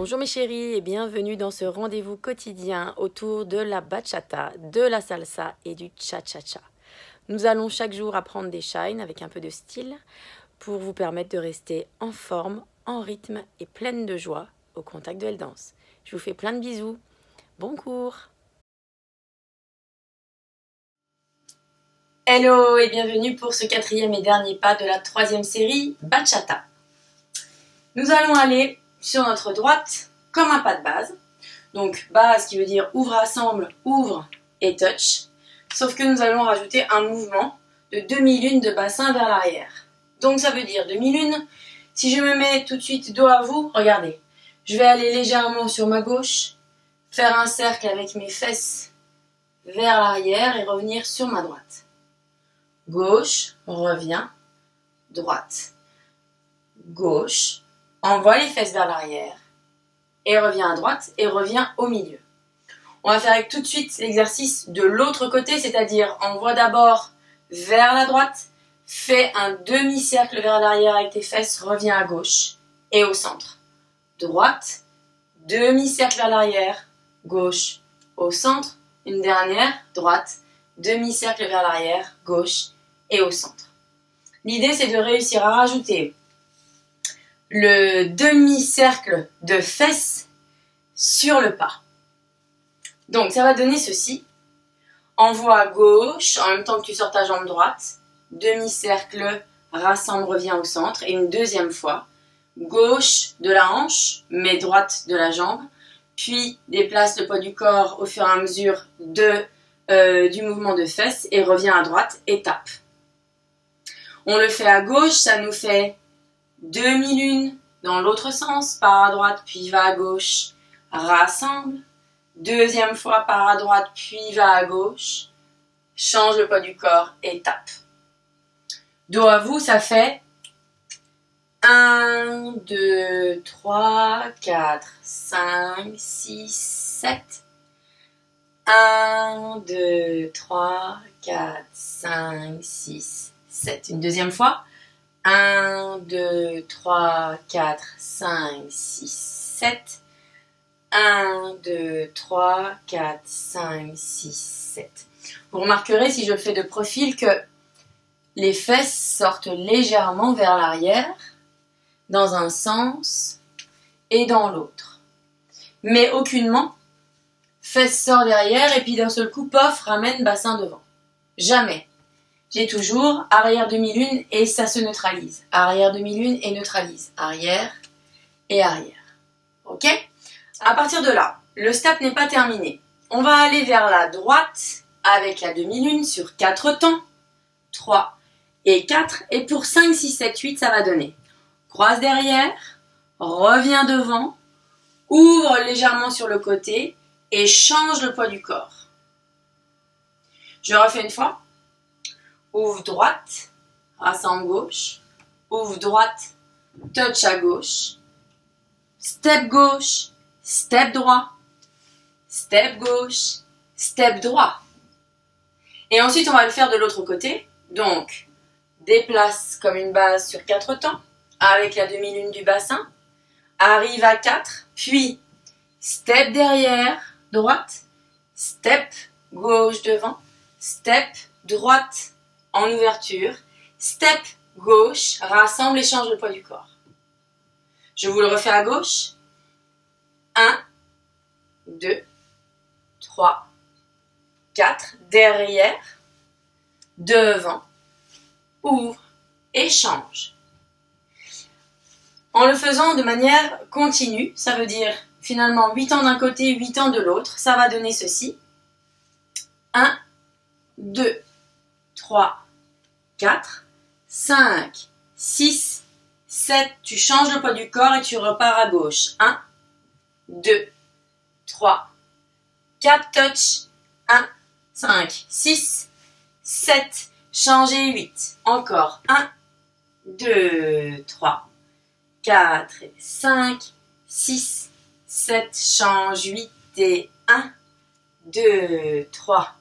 Bonjour mes chéris et bienvenue dans ce rendez-vous quotidien autour de la bachata, de la salsa et du cha-cha-cha. Nous allons chaque jour apprendre des shines avec un peu de style pour vous permettre de rester en forme, en rythme et pleine de joie au contact de L-Dance. Je vous fais plein de bisous. Bon cours! Hello et bienvenue pour ce quatrième et dernier pas de la troisième série Bachata. Nous allons aller sur notre droite comme un pas de base. Donc base qui veut dire ouvre, assemble, ouvre et touch. Sauf que nous allons rajouter un mouvement de demi-lune de bassin vers l'arrière. Donc ça veut dire demi-lune. Si je me mets tout de suite dos à vous, regardez. Je vais aller légèrement sur ma gauche, faire un cercle avec mes fesses vers l'arrière et revenir sur ma droite. Gauche, revient, droite. Gauche, envoie les fesses vers l'arrière et revient à droite et revient au milieu. On va faire tout de suite l'exercice de l'autre côté, c'est-à-dire envoie d'abord vers la droite, fais un demi-cercle vers l'arrière avec tes fesses, reviens à gauche et au centre. Droite, demi-cercle vers l'arrière, gauche, au centre, une dernière, droite, demi-cercle vers l'arrière, gauche et au centre. L'idée c'est de réussir à rajouter le demi-cercle de fesses sur le pas. Donc ça va donner ceci. Envoie à gauche en même temps que tu sors ta jambe droite. Demi-cercle, rassemble, revient au centre. Et une deuxième fois. Gauche de la hanche, mais droite de la jambe. Puis déplace le poids du corps au fur et à mesure du mouvement de fesses et revient à droite et tape. On le fait à gauche, ça nous fait demi-lune dans l'autre sens, part à droite, puis va à gauche, rassemble. Deuxième fois, part à droite, puis va à gauche, change le poids du corps et tape. Dos à vous, ça fait 1, 2, 3, 4, 5, 6, 7. 1, 2, 3, 4, 5, 6, 7. Une deuxième fois. 1, 2, 3, 4, 5, 6, 7. 1, 2, 3, 4, 5, 6, 7. Vous remarquerez, si je le fais de profil, que les fesses sortent légèrement vers l'arrière, dans un sens et dans l'autre. Mais aucunement, fesses sort derrière et puis d'un seul coup, pof, ramène bassin devant. Jamais. J'ai toujours arrière demi-lune et ça se neutralise. Arrière demi-lune et neutralise. Arrière et arrière. Ok? À partir de là, le step n'est pas terminé. On va aller vers la droite avec la demi-lune sur 4 temps. 3 et 4. Et pour 5, 6, 7, 8, ça va donner. Croise derrière, reviens devant, ouvre légèrement sur le côté et change le poids du corps. Je refais une fois. Ouvre droite, rassemble gauche, ouvre droite, touch à gauche, step droit, step gauche, step droit. Et ensuite, on va le faire de l'autre côté. Donc, déplace comme une base sur 4 temps, avec la demi-lune du bassin, arrive à 4, puis step derrière, droite, step gauche devant, step droite, en ouverture, step gauche, rassemble et change le poids du corps. Je vous le refais à gauche. 1, 2, 3, 4, derrière, devant, ouvre et change. En le faisant de manière continue, ça veut dire finalement 8 temps d'un côté, 8 temps de l'autre, ça va donner ceci. 1, 2, 3, 4, 5, 6, 7. Tu changes le poids du corps et tu repars à gauche. 1, 2, 3, 4, touch. 1, 5, 6, 7. Changez 8. Encore. 1, 2, 3, 4, 5, 6, 7. Change 8 et 1, 2, 3,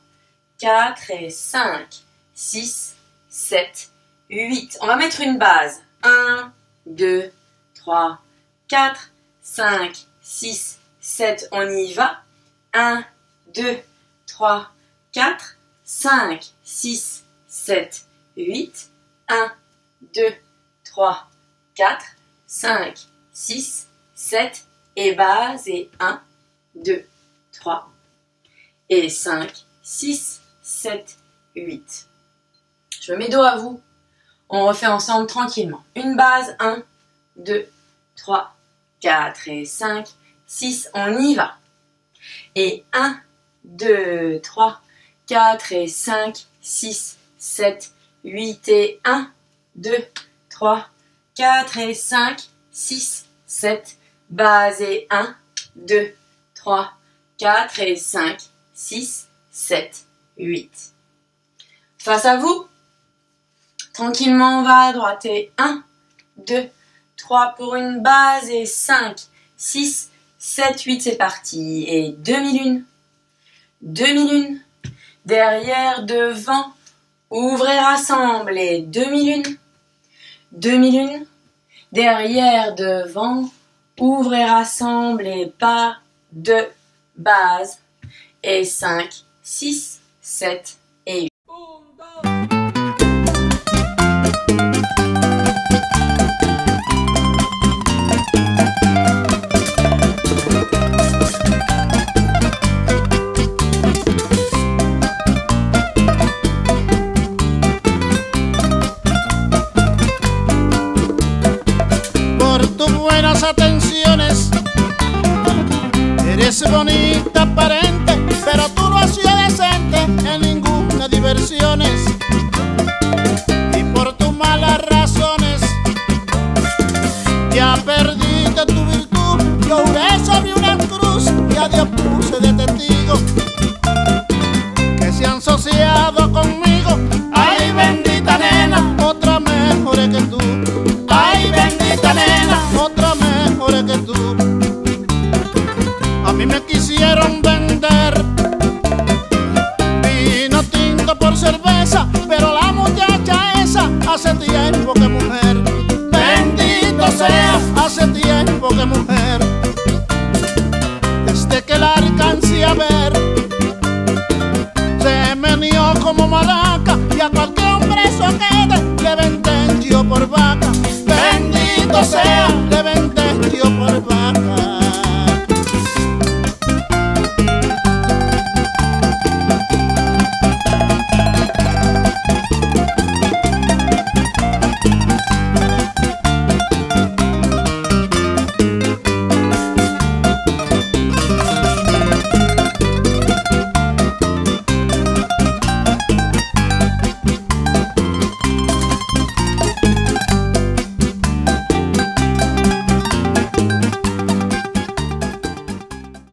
4 et 5, 6, 7, 8. On va mettre une base. 1, 2, 3, 4, 5, 6, 7, on y va. 1, 2, 3, 4, 5, 6, 7, 8. 1, 2, 3, 4, 5, 6, 7 et base et 1, 2, 3 et 5, 6, 7, 8. Je mets dos à vous. On refait ensemble tranquillement. Une base, 1, 2, 3, 4 et 5, 6, on y va. Et 1, 2, 3, 4 et 5, 6, 7, 8 et 1, 2, 3, 4 et 5, 6, 7, base et 1, 2, 3, 4 et 5, 6, 7, 8. Face à vous, tranquillement on va à droite et 1, 2, 3 pour une base et 5, 6, 7, 8, c'est parti. Et demi-lune, demi-lune, derrière, devant, ouvrez, rassemble et demi-lune, demi-lune, derrière, devant, ouvrez, rassemble et pas de base et 5, 6, 7 et 8. Atenciones, eres bonita aparente, pero tú no has sido decente en ninguna diversiones, y por tus malas razones ya perdiste tu virtud. Yo juré sobre una cruz y a Dios puse de testigo que se han asociado conmigo. Ay, bendita nena, otra mejor que tú. Ay, bendita nena, otra mejor que tú. A mí me quisieron vender vino tinto por cerveza, pero la muchacha esa hace tiempo que mujer. Bendito sea, hace tiempo que mujer. Desde que la alcancé a ver, se me nió como mala.